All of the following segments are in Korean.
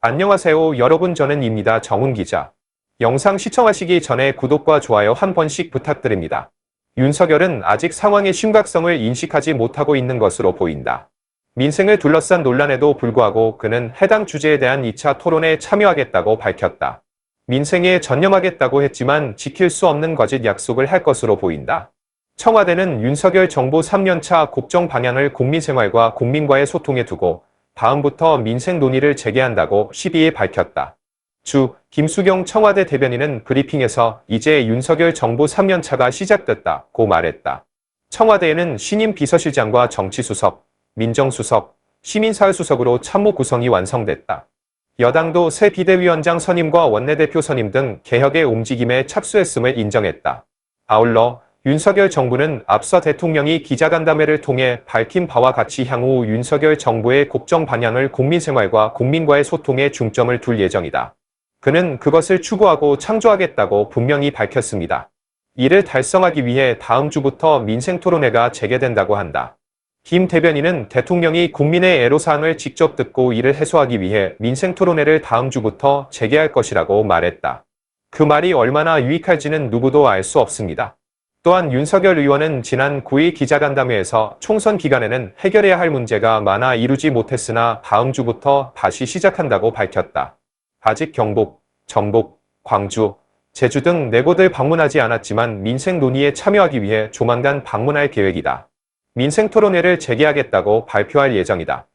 안녕하세요 여러분, 저는 입니다. 정훈 기자. 영상 시청하시기 전에 구독과 좋아요 한 번씩 부탁드립니다. 윤석열은 아직 상황의 심각성을 인식하지 못하고 있는 것으로 보인다. 민생을 둘러싼 논란에도 불구하고 그는 해당 주제에 대한 2차 토론에 참여하겠다고 밝혔다. 민생에 전념하겠다고 했지만 지킬 수 없는 거짓 약속을 할 것으로 보인다. 청와대는 윤석열 정부 3년차 국정 방향을 국민생활과 국민과의 소통에 두고 다음부터 민생 논의를 재개한다고 12일 밝혔다. 김수경 청와대 대변인은 브리핑에서 이제 윤석열 정부 3년차가 시작됐다고 말했다. 청와대에는 신임 비서실장과 정치수석, 민정수석, 시민사회수석으로 참모 구성이 완성됐다. 여당도 새 비대위원장 선임과 원내대표 선임 등 개혁의 움직임에 착수했음을 인정했다. 아울러 윤석열 정부는 앞서 대통령이 기자간담회를 통해 밝힌 바와 같이 향후 윤석열 정부의 국정 방향을 국민생활과 국민과의 소통에 중점을 둘 예정이다. 그는 그것을 추구하고 창조하겠다고 분명히 밝혔습니다. 이를 달성하기 위해 다음 주부터 민생토론회가 재개된다고 한다. 김 대변인은 대통령이 국민의 애로사항을 직접 듣고 이를 해소하기 위해 민생토론회를 다음 주부터 재개할 것이라고 말했다. 그 말이 얼마나 유익할지는 누구도 알 수 없습니다. 또한 윤석열 의원은 지난 9일 기자간담회에서 총선 기간에는 해결해야 할 문제가 많아 이루지 못했으나 다음 주부터 다시 시작한다고 밝혔다. 아직 경북, 전북, 광주, 제주 등 4곳을 방문하지 않았지만 민생 논의에 참여하기 위해 조만간 방문할 계획이다. 민생토론회를 재개하겠다고 발표할 예정이다.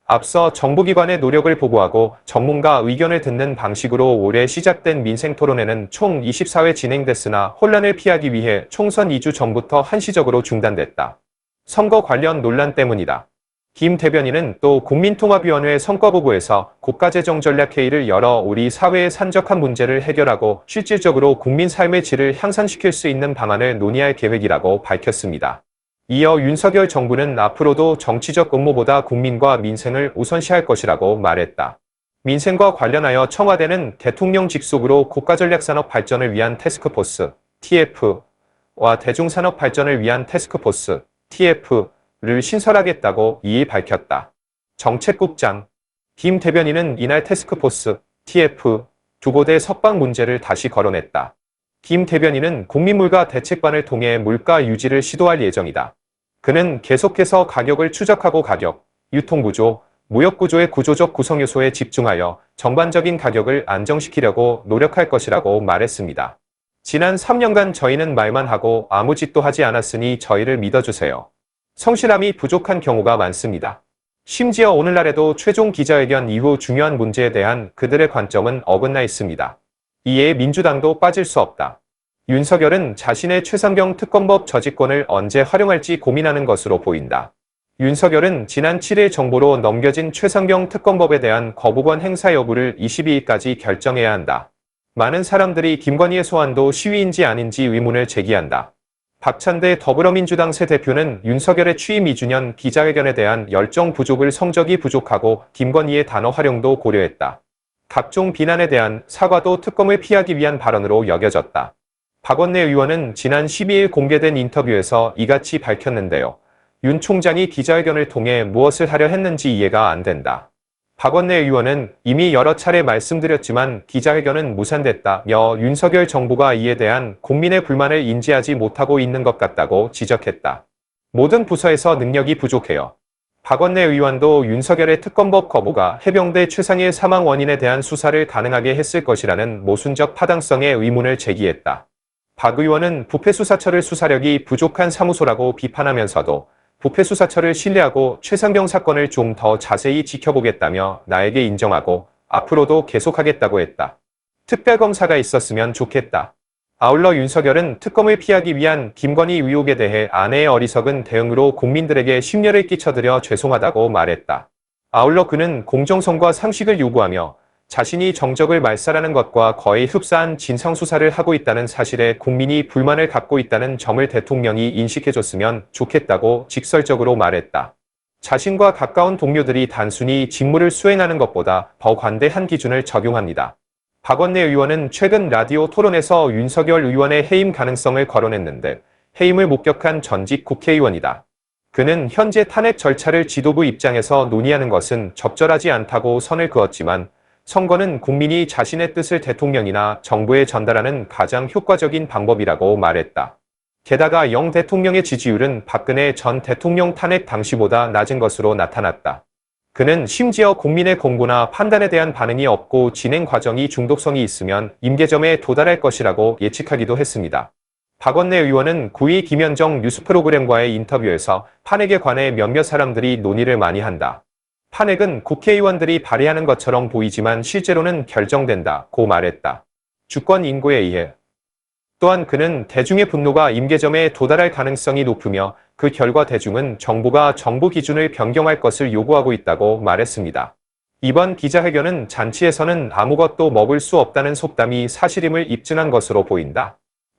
앞서 정부기관의 노력을 보고하고 전문가 의견을 듣는 방식으로 올해 시작된 민생토론회는 총 24회 진행됐으나 혼란을 피하기 위해 총선 2주 전부터 한시적으로 중단됐다. 선거 관련 논란 때문이다. 김 대변인은 또 국민통합위원회 선거보고에서 국가재정전략회의를 열어 우리 사회의 산적한 문제를 해결하고 실질적으로 국민 삶의 질을 향상시킬 수 있는 방안을 논의할 계획이라고 밝혔습니다. 이어 윤석열 정부는 앞으로도 정치적 음모보다 국민과 민생을 우선시할 것이라고 말했다. 민생과 관련하여 청와대는 대통령 직속으로 국가전략산업 발전을 위한 태스크포스, TF와 대중산업 발전을 위한 태스크포스, TF를 신설하겠다고 이에 밝혔다. 정책국장 김 대변인은 이날 태스크포스, TF 두 곳의 석방 문제를 다시 거론했다. 김 대변인은 국민물가 대책반을 통해 물가 유지를 시도할 예정이다. 그는 계속해서 가격을 추적하고 가격, 유통구조, 무역구조의 구조적 구성요소에 집중하여 전반적인 가격을 안정시키려고 노력할 것이라고 말했습니다. 지난 3년간 저희는 말만 하고 아무 짓도 하지 않았으니 저희를 믿어주세요. 성실함이 부족한 경우가 많습니다. 심지어 오늘날에도 최종 기자회견 이후 중요한 문제에 대한 그들의 관점은 어긋나 있습니다. 이에 민주당도 빠질 수 없다. 윤석열은 자신의 최상병 특검법 저지권을 언제 활용할지 고민하는 것으로 보인다. 윤석열은 지난 7일 정부로 넘겨진 최상병 특검법에 대한 거부권 행사 여부를 22일까지 결정해야 한다. 많은 사람들이 김건희의 소환도 시위인지 아닌지 의문을 제기한다. 박찬대 더불어민주당 새 대표는 윤석열의 취임 2주년 기자회견에 대한 열정 부족을 성적이 부족하고 김건희의 단어 활용도 고려했다. 각종 비난에 대한 사과도 특검을 피하기 위한 발언으로 여겨졌다. 박원내 의원은 지난 12일 공개된 인터뷰에서 이같이 밝혔는데요. 윤 총장이 기자회견을 통해 무엇을 하려 했는지 이해가 안 된다. 박원내 의원은 이미 여러 차례 말씀드렸지만 기자회견은 무산됐다며 윤석열 정부가 이에 대한 국민의 불만을 인지하지 못하고 있는 것 같다고 지적했다. 모든 부서에서 능력이 부족해요. 박원내 의원도 윤석열의 특검법 거부가 해병대 최상일 사망 원인에 대한 수사를 가능하게 했을 것이라는 모순적 타당성의 의문을 제기했다. 박 의원은 부패수사처를 수사력이 부족한 사무소라고 비판하면서도 부패수사처를 신뢰하고 최상병 사건을 좀 더 자세히 지켜보겠다며 나에게 인정하고 앞으로도 계속하겠다고 했다. 특별검사가 있었으면 좋겠다. 아울러 윤석열은 특검을 피하기 위한 김건희 의혹에 대해 아내의 어리석은 대응으로 국민들에게 심려를 끼쳐드려 죄송하다고 말했다. 아울러 그는 공정성과 상식을 요구하며 자신이 정적을 말살하는 것과 거의 흡사한 진상수사를 하고 있다는 사실에 국민이 불만을 갖고 있다는 점을 대통령이 인식해줬으면 좋겠다고 직설적으로 말했다. 자신과 가까운 동료들이 단순히 직무를 수행하는 것보다 더 관대한 기준을 적용합니다. 박원내 의원은 최근 라디오 토론에서 윤석열 의원의 해임 가능성을 거론했는데 해임을 목격한 전직 국회의원이다. 그는 현재 탄핵 절차를 지도부 입장에서 논의하는 것은 적절하지 않다고 선을 그었지만 선거는 국민이 자신의 뜻을 대통령이나 정부에 전달하는 가장 효과적인 방법이라고 말했다. 게다가 영 대통령의 지지율은 박근혜 전 대통령 탄핵 당시보다 낮은 것으로 나타났다. 그는 심지어 국민의 공고나 판단에 대한 반응이 없고 진행 과정이 중독성이 있으면 임계점에 도달할 것이라고 예측하기도 했습니다. 박원내 의원은 9위 김현정 뉴스 프로그램과의 인터뷰에서 탄핵에 관해 몇몇 사람들이 논의를 많이 한다. 탄핵은 국회의원들이 발의하는 것처럼 보이지만 실제로는 결정된다고 말했다. 주권 인고에 의해. 또한 그는 대중의 분노가 임계점에 도달할 가능성이 높으며 그 결과 대중은 정부가 정부 기준을 변경할 것을 요구하고 있다고 말했습니다. 이번 기자회견은 잔치에서는 아무것도 먹을 수 없다는 속담이 사실임을 입증한 것으로 보인다.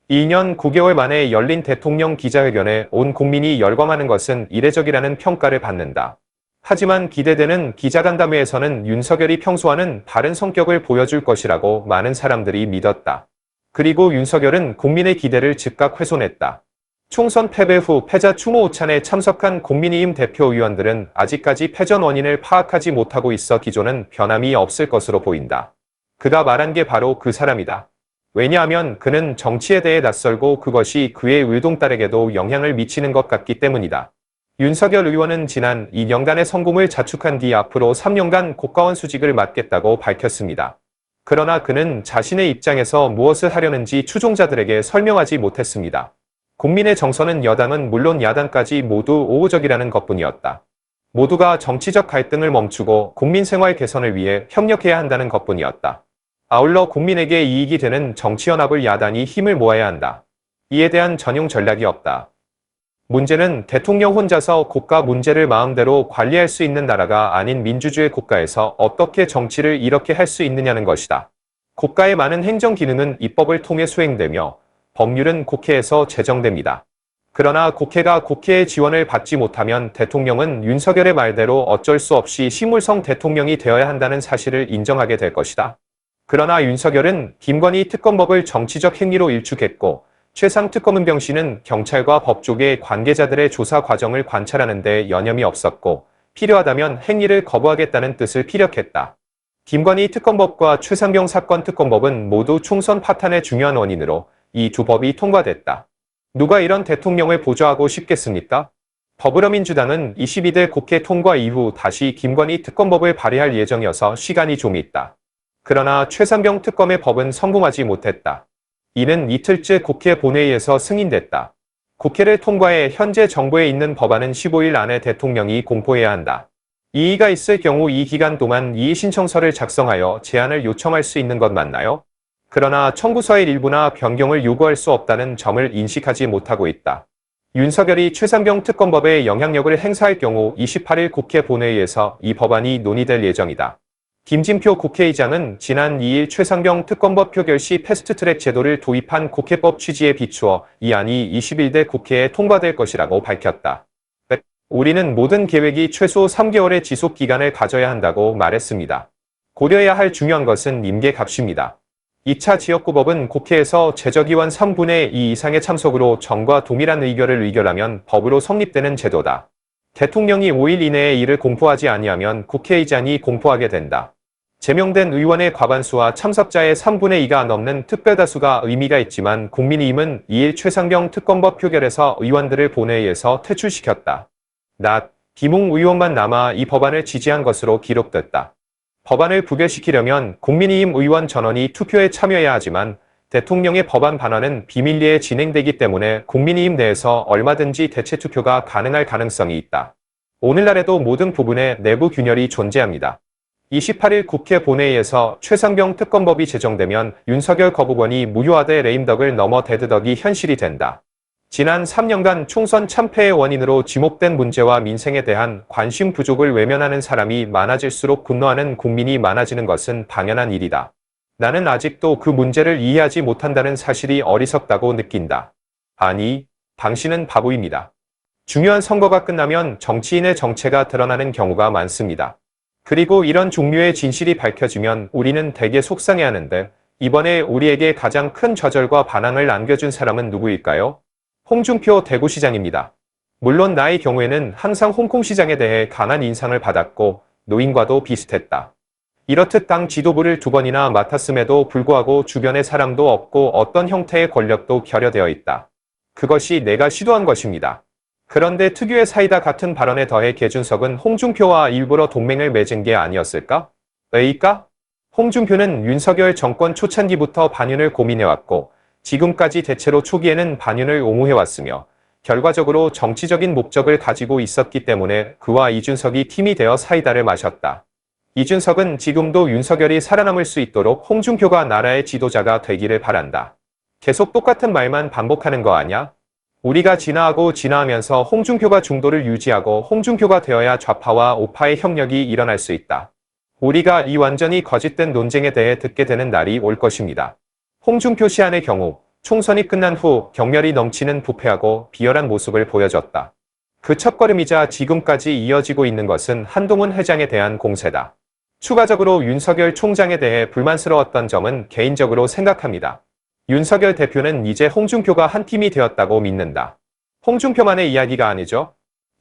2년 9개월 만에 열린 대통령 기자회견에 온 국민이 열광하는 것은 이례적이라는 평가를 받는다. 하지만 기대되는 기자간담회에서는 윤석열이 평소와는 다른 성격을 보여줄 것이라고 많은 사람들이 믿었다. 그리고 윤석열은 국민의 기대를 즉각 훼손했다. 총선 패배 후 패자 추모 오찬에 참석한 국민의힘 대표 의원들은 아직까지 패전 원인을 파악하지 못하고 있어 기조는 변함이 없을 것으로 보인다. 그가 말한 게 바로 그 사람이다. 왜냐하면 그는 정치에 대해 낯설고 그것이 그의 을동딸에게도 영향을 미치는 것 같기 때문이다. 윤석열 의원은 지난 2년간의 성공을 자축한 뒤 앞으로 3년간 국가원 수직을 맡겠다고 밝혔습니다. 그러나 그는 자신의 입장에서 무엇을 하려는지 추종자들에게 설명하지 못했습니다. 국민의 정서는 여당은 물론 야당까지 모두 우호적이라는 것뿐이었다. 모두가 정치적 갈등을 멈추고 국민 생활 개선을 위해 협력해야 한다는 것뿐이었다. 아울러 국민에게 이익이 되는 정치연합을 야당이 힘을 모아야 한다. 이에 대한 전용 전략이 없다. 문제는 대통령 혼자서 국가 문제를 마음대로 관리할 수 있는 나라가 아닌 민주주의 국가에서 어떻게 정치를 이렇게 할 수 있느냐는 것이다. 국가의 많은 행정 기능은 입법을 통해 수행되며 법률은 국회에서 제정됩니다. 그러나 국회가 국회의 지원을 받지 못하면 대통령은 윤석열의 말대로 어쩔 수 없이 식물성 대통령이 되어야 한다는 사실을 인정하게 될 것이다. 그러나 윤석열은 김건희 특검법을 정치적 행위로 일축했고 최상 특검은병 씨는 경찰과 법조계 관계자들의 조사 과정을 관찰하는 데 여념이 없었고 필요하다면 행위를 거부하겠다는 뜻을 피력했다. 김건희 특검법과 최상병 사건 특검법은 모두 총선 파탄의 중요한 원인으로 이 두 법이 통과됐다. 누가 이런 대통령을 보좌하고 싶겠습니까? 더불어민주당은 22대 국회 통과 이후 다시 김건희 특검법을 발의할 예정이어서 시간이 좀 있다. 그러나 최상병 특검의 법은 성공하지 못했다. 이는 이틀째 국회 본회의에서 승인됐다. 국회를 통과해 현재 정부에 있는 법안은 15일 안에 대통령이 공포해야 한다. 이의가 있을 경우 이 기간 동안 이의 신청서를 작성하여 제안을 요청할 수 있는 것 맞나요? 그러나 청구서의 일부나 변경을 요구할 수 없다는 점을 인식하지 못하고 있다. 윤석열이 최상병 특검법에 영향력을 행사할 경우 28일 국회 본회의에서 이 법안이 논의될 예정이다. 김진표 국회의장은 지난 2일 최상병 특검법 표결 시 패스트트랙 제도를 도입한 국회법 취지에 비추어 이 안이 21대 국회에 통과될 것이라고 밝혔다. 우리는 모든 계획이 최소 3개월의 지속 기간을 가져야 한다고 말했습니다. 고려해야 할 중요한 것은 임계값입니다. 2차 지역구법은 국회에서 제적의원 3분의 2 이상의 참석으로 정과 동일한 의결을 의결하면 법으로 성립되는 제도다. 대통령이 5일 이내에 이를 공포하지 아니하면 국회의장이 공포하게 된다. 제명된 의원의 과반수와 참석자의 3분의 2가 넘는 특별다수가 의미가 있지만 국민의힘은 2일 최상병 특검법 표결에서 의원들을 본회의에서 퇴출시켰다. 김웅 의원만 남아 이 법안을 지지한 것으로 기록됐다. 법안을 부결시키려면 국민의힘 의원 전원이 투표에 참여해야 하지만 대통령의 법안 반환은 비밀리에 진행되기 때문에 국민의힘 내에서 얼마든지 대체 투표가 가능할 가능성이 있다. 오늘날에도 모든 부분에 내부 균열이 존재합니다. 28일 국회 본회의에서 최상병 특검법이 제정되면 윤석열 거부권이 무효화돼 레임덕을 넘어 데드덕이 현실이 된다. 지난 3년간 총선 참패의 원인으로 지목된 문제와 민생에 대한 관심 부족을 외면하는 사람이 많아질수록 분노하는 국민이 많아지는 것은 당연한 일이다. 나는 아직도 그 문제를 이해하지 못한다는 사실이 어리석다고 느낀다. 아니, 당신은 바보입니다. 중요한 선거가 끝나면 정치인의 정체가 드러나는 경우가 많습니다. 그리고 이런 종류의 진실이 밝혀지면 우리는 되게 속상해하는데 이번에 우리에게 가장 큰 좌절과 반항을 안겨준 사람은 누구일까요? 홍준표 대구시장입니다. 물론 나의 경우에는 항상 홍콩시장에 대해 강한 인상을 받았고 노인과도 비슷했다. 이렇듯 당 지도부를 2번이나 맡았음에도 불구하고 주변에 사람도 없고 어떤 형태의 권력도 결여되어 있다. 그것이 내가 시도한 것입니다. 그런데 특유의 사이다 같은 발언에 더해 계준석은 홍준표와 일부러 동맹을 맺은 게 아니었을까? 왜일까? 홍준표는 윤석열 정권 초창기부터 반윤을 고민해왔고 지금까지 대체로 초기에는 반윤을 옹호해왔으며 결과적으로 정치적인 목적을 가지고 있었기 때문에 그와 이준석이 팀이 되어 사이다를 마셨다. 이준석은 지금도 윤석열이 살아남을 수 있도록 홍준표가 나라의 지도자가 되기를 바란다. 계속 똑같은 말만 반복하는 거 아냐? 우리가 진화하고 진화하면서 홍준표가 중도를 유지하고 홍준표가 되어야 좌파와 우파의 협력이 일어날 수 있다. 우리가 이 완전히 거짓된 논쟁에 대해 듣게 되는 날이 올 것입니다. 홍준표 시안의 경우 총선이 끝난 후 경멸이 넘치는 부패하고 비열한 모습을 보여줬다. 그 첫걸음이자 지금까지 이어지고 있는 것은 한동훈 회장에 대한 공세다. 추가적으로 윤석열 총장에 대해 불만스러웠던 점은 개인적으로 생각합니다. 윤석열 대표는 이제 홍준표가 한 팀이 되었다고 믿는다. 홍준표만의 이야기가 아니죠.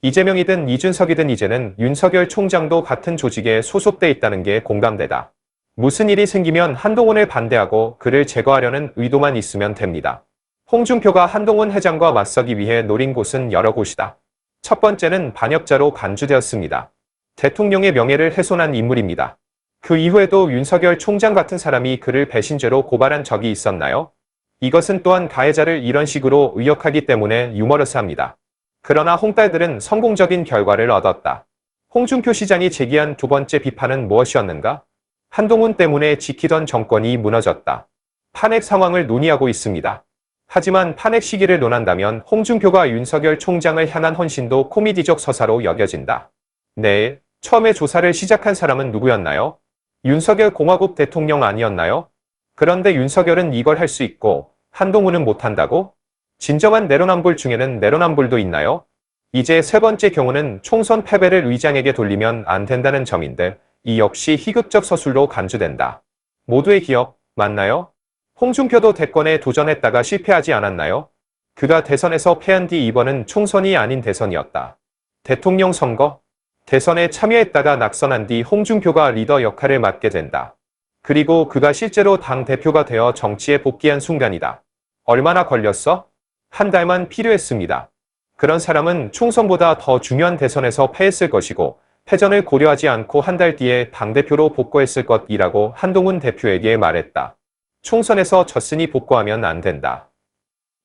이재명이든 이준석이든 이제는 윤석열 총장도 같은 조직에 소속돼 있다는 게 공감되다. 무슨 일이 생기면 한동훈을 반대하고 그를 제거하려는 의도만 있으면 됩니다. 홍준표가 한동훈 회장과 맞서기 위해 노린 곳은 여러 곳이다. 첫 번째는 반역자로 간주되었습니다. 대통령의 명예를 훼손한 인물입니다. 그 이후에도 윤석열 총장 같은 사람이 그를 배신죄로 고발한 적이 있었나요? 이것은 또한 가해자를 이런 식으로 의역하기 때문에 유머러스합니다. 그러나 홍딸들은 성공적인 결과를 얻었다. 홍준표 시장이 제기한 2번째 비판은 무엇이었는가? 한동훈 때문에 지키던 정권이 무너졌다. 탄핵 상황을 논의하고 있습니다. 하지만 탄핵 시기를 논한다면 홍준표가 윤석열 총장을 향한 헌신도 코미디적 서사로 여겨진다. 네, 처음에 조사를 시작한 사람은 누구였나요? 윤석열 공화국 대통령 아니었나요? 그런데 윤석열은 이걸 할 수 있고 한동훈은 못한다고? 진정한 내로남불 중에는 내로남불도 있나요? 이제 세 번째 경우는 총선 패배를 의장에게 돌리면 안 된다는 점인데 이 역시 희극적 서술로 간주된다. 모두의 기억, 맞나요? 홍준표도 대권에 도전했다가 실패하지 않았나요? 그가 대선에서 패한 뒤 이번은 총선이 아닌 대선이었다. 대통령 선거? 대선에 참여했다가 낙선한 뒤 홍준표가 리더 역할을 맡게 된다. 그리고 그가 실제로 당대표가 되어 정치에 복귀한 순간이다. 얼마나 걸렸어? 한 달만 필요했습니다. 그런 사람은 총선보다 더 중요한 대선에서 패했을 것이고 패전을 고려하지 않고 한 달 뒤에 당대표로 복구했을 것이라고 한동훈 대표에게 말했다. 총선에서 졌으니 복구하면 안 된다.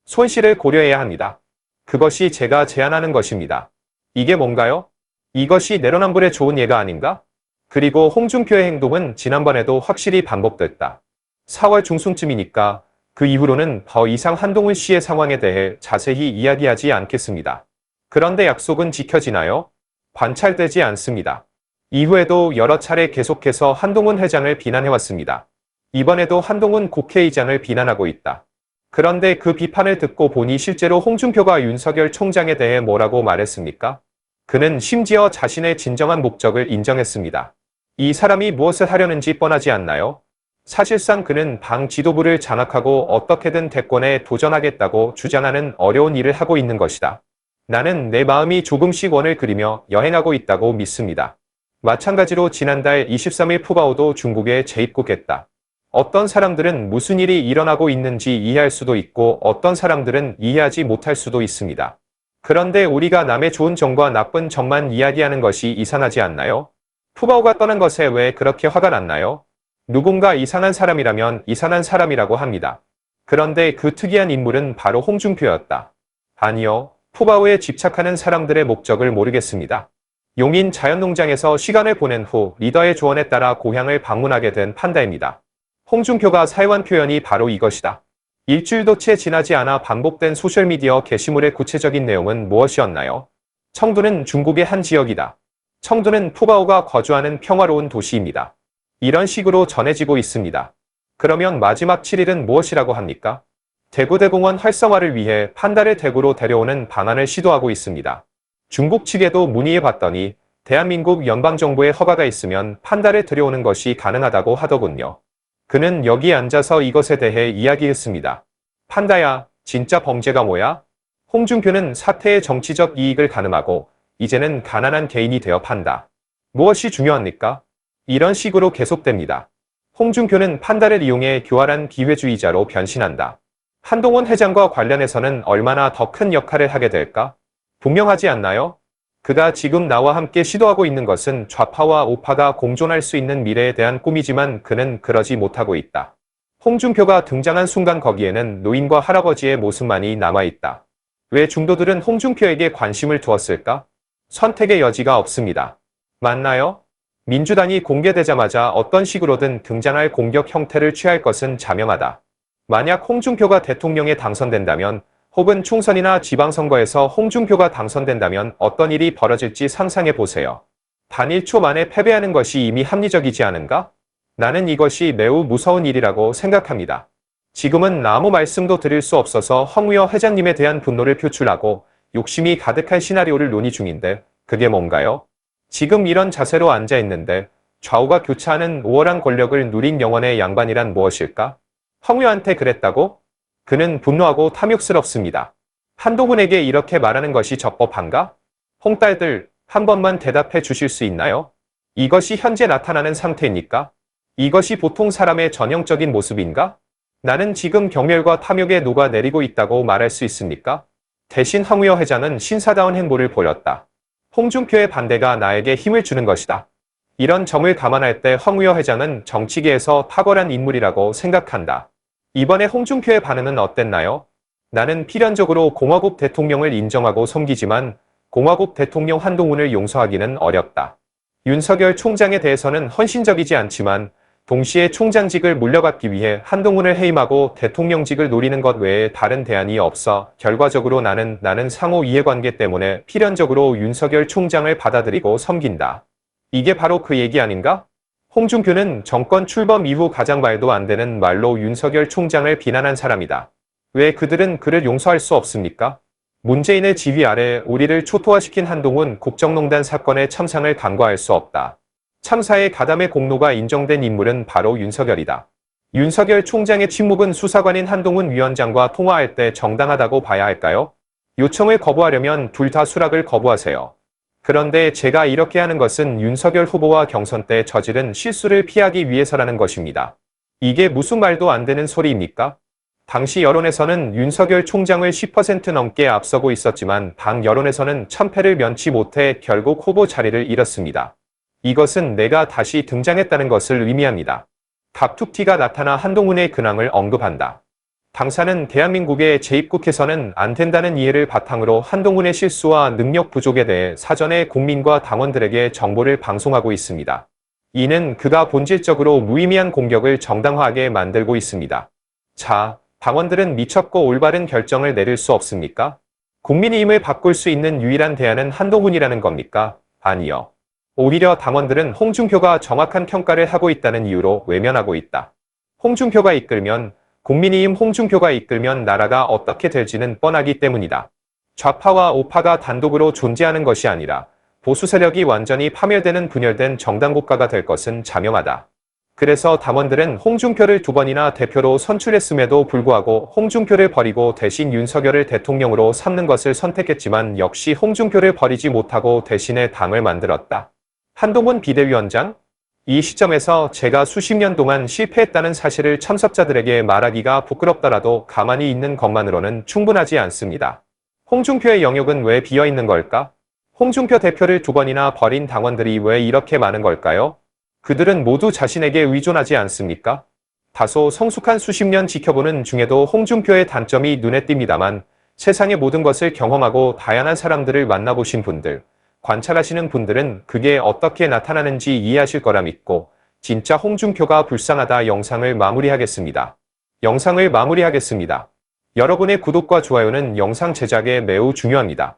손실을 고려해야 합니다. 그것이 제가 제안하는 것입니다. 이게 뭔가요? 이것이 내로남불의 좋은 예가 아닌가? 그리고 홍준표의 행동은 지난번에도 확실히 반복됐다. 4월 중순쯤이니까 그 이후로는 더 이상 한동훈 씨의 상황에 대해 자세히 이야기하지 않겠습니다. 그런데 약속은 지켜지나요? 관찰되지 않습니다. 이후에도 여러 차례 계속해서 한동훈 회장을 비난해왔습니다. 이번에도 한동훈 국회의장을 비난하고 있다. 그런데 그 비판을 듣고 보니 실제로 홍준표가 윤석열 총장에 대해 뭐라고 말했습니까? 그는 심지어 자신의 진정한 목적을 인정했습니다. 이 사람이 무엇을 하려는지 뻔하지 않나요? 사실상 그는 당 지도부를 장악하고 어떻게든 대권에 도전하겠다고 주장하는 어려운 일을 하고 있는 것이다. 나는 내 마음이 조금씩 원을 그리며 여행하고 있다고 믿습니다. 마찬가지로 지난달 23일 푸바오도 중국에 재입국했다. 어떤 사람들은 무슨 일이 일어나고 있는지 이해할 수도 있고 어떤 사람들은 이해하지 못할 수도 있습니다. 그런데 우리가 남의 좋은 점과 나쁜 점만 이야기하는 것이 이상하지 않나요? 푸바오가 떠난 것에 왜 그렇게 화가 났나요? 누군가 이상한 사람이라면 이상한 사람이라고 합니다. 그런데 그 특이한 인물은 바로 홍준표였다. 아니요, 푸바오에 집착하는 사람들의 목적을 모르겠습니다. 용인 자연농장에서 시간을 보낸 후 리더의 조언에 따라 고향을 방문하게 된 판다입니다. 홍준표가 사용한 표현이 바로 이것이다. 일주일도 채 지나지 않아 반복된 소셜미디어 게시물의 구체적인 내용은 무엇이었나요? 청두는 중국의 한 지역이다. 청두는 푸바오가 거주하는 평화로운 도시입니다. 이런 식으로 전해지고 있습니다. 그러면 마지막 7일은 무엇이라고 합니까? 대구대공원 활성화를 위해 판다를 대구로 데려오는 방안을 시도하고 있습니다. 중국 측에도 문의해 봤더니 대한민국 연방정부의 허가가 있으면 판다를 들여오는 것이 가능하다고 하더군요. 그는 여기 앉아서 이것에 대해 이야기했습니다. 판다야, 진짜 범죄가 뭐야? 홍준표는 사태의 정치적 이익을 가늠하고 이제는 가난한 개인이 되어 판다. 무엇이 중요합니까? 이런 식으로 계속됩니다. 홍준표는 판단을 이용해 교활한 기회주의자로 변신한다. 한동훈 회장과 관련해서는 얼마나 더 큰 역할을 하게 될까? 분명하지 않나요? 그가 지금 나와 함께 시도하고 있는 것은 좌파와 우파가 공존할 수 있는 미래에 대한 꿈이지만 그는 그러지 못하고 있다. 홍준표가 등장한 순간 거기에는 노인과 할아버지의 모습만이 남아있다. 왜 중도들은 홍준표에게 관심을 두었을까? 선택의 여지가 없습니다. 맞나요? 민주당이 공개되자마자 어떤 식으로든 등장할 공격 형태를 취할 것은 자명하다. 만약 홍준표가 대통령에 당선된다면 혹은 총선이나 지방선거에서 홍준표가 당선된다면 어떤 일이 벌어질지 상상해 보세요. 단 1초 만에 패배하는 것이 이미 합리적이지 않은가? 나는 이것이 매우 무서운 일이라고 생각합니다. 지금은 아무 말씀도 드릴 수 없어서 황우여 회장님에 대한 분노를 표출하고 욕심이 가득한 시나리오를 논의 중인데 그게 뭔가요? 지금 이런 자세로 앉아 있는데 좌우가 교차하는 우월한 권력을 누린 영원의 양반이란 무엇일까? 황우여한테 그랬다고? 그는 분노하고 탐욕스럽습니다. 한동훈에게 이렇게 말하는 것이 적법한가? 홍딸들, 한 번만 대답해 주실 수 있나요? 이것이 현재 나타나는 상태입니까? 이것이 보통 사람의 전형적인 모습인가? 나는 지금 경멸과 탐욕에 녹아내리고 있다고 말할 수 있습니까? 대신 황우여 회장은 신사다운 행보를 보였다. 홍준표의 반대가 나에게 힘을 주는 것이다. 이런 점을 감안할 때 황우여 회장은 정치계에서 탁월한 인물이라고 생각한다. 이번에 홍준표의 반응은 어땠나요? 나는 필연적으로 공화국 대통령을 인정하고 섬기지만 공화국 대통령 한동훈을 용서하기는 어렵다. 윤석열 총장에 대해서는 헌신적이지 않지만 동시에 총장직을 물려받기 위해 한동훈을 해임하고 대통령직을 노리는 것 외에 다른 대안이 없어 결과적으로 나는 상호 이해관계 때문에 필연적으로 윤석열 총장을 받아들이고 섬긴다. 이게 바로 그 얘기 아닌가? 홍준표는 정권 출범 이후 가장 말도 안 되는 말로 윤석열 총장을 비난한 사람이다. 왜 그들은 그를 용서할 수 없습니까? 문재인의 지휘 아래 우리를 초토화시킨 한동훈 국정농단 사건의 참상을 간과할 수 없다. 참사의 가담의 공로가 인정된 인물은 바로 윤석열이다. 윤석열 총장의 침묵은 수사관인 한동훈 위원장과 통화할 때 정당하다고 봐야 할까요? 요청을 거부하려면 둘 다 수락을 거부하세요. 그런데 제가 이렇게 하는 것은 윤석열 후보와 경선 때 저지른 실수를 피하기 위해서라는 것입니다. 이게 무슨 말도 안 되는 소리입니까? 당시 여론에서는 윤석열 총장을 10% 넘게 앞서고 있었지만 당 여론에서는 참패를 면치 못해 결국 후보 자리를 잃었습니다. 이것은 내가 다시 등장했다는 것을 의미합니다. 갑툭튀가 나타나 한동훈의 근황을 언급한다. 당사는 대한민국의 제1국회에서는 안 된다는 이해를 바탕으로 한동훈의 실수와 능력 부족에 대해 사전에 국민과 당원들에게 정보를 방송하고 있습니다. 이는 그가 본질적으로 무의미한 공격을 정당화하게 만들고 있습니다. 자, 당원들은 미쳤고 올바른 결정을 내릴 수 없습니까? 국민의힘을 바꿀 수 있는 유일한 대안은 한동훈이라는 겁니까? 아니요. 오히려 당원들은 홍준표가 정확한 평가를 하고 있다는 이유로 외면하고 있다. 홍준표가 이끌면 국민의힘 홍준표가 이끌면 나라가 어떻게 될지는 뻔하기 때문이다. 좌파와 우파가 단독으로 존재하는 것이 아니라 보수 세력이 완전히 파멸되는 분열된 정당 국가가 될 것은 자명하다. 그래서 당원들은 홍준표를 2번이나 대표로 선출했음에도 불구하고 홍준표를 버리고 대신 윤석열을 대통령으로 삼는 것을 선택했지만 역시 홍준표를 버리지 못하고 대신에 당을 만들었다. 한동훈 비대위원장? 이 시점에서 제가 수십 년 동안 실패했다는 사실을 참석자들에게 말하기가 부끄럽더라도 가만히 있는 것만으로는 충분하지 않습니다. 홍준표의 영역은 왜 비어있는 걸까? 홍준표 대표를 2번이나 버린 당원들이 왜 이렇게 많은 걸까요? 그들은 모두 자신에게 의존하지 않습니까? 다소 성숙한 수십 년 지켜보는 중에도 홍준표의 단점이 눈에 띕니다만 세상의 모든 것을 경험하고 다양한 사람들을 만나보신 분들, 관찰하시는 분들은 그게 어떻게 나타나는지 이해하실 거라 믿고 진짜 홍준표가 불쌍하다 영상을 마무리하겠습니다. 여러분의 구독과 좋아요는 영상 제작에 매우 중요합니다.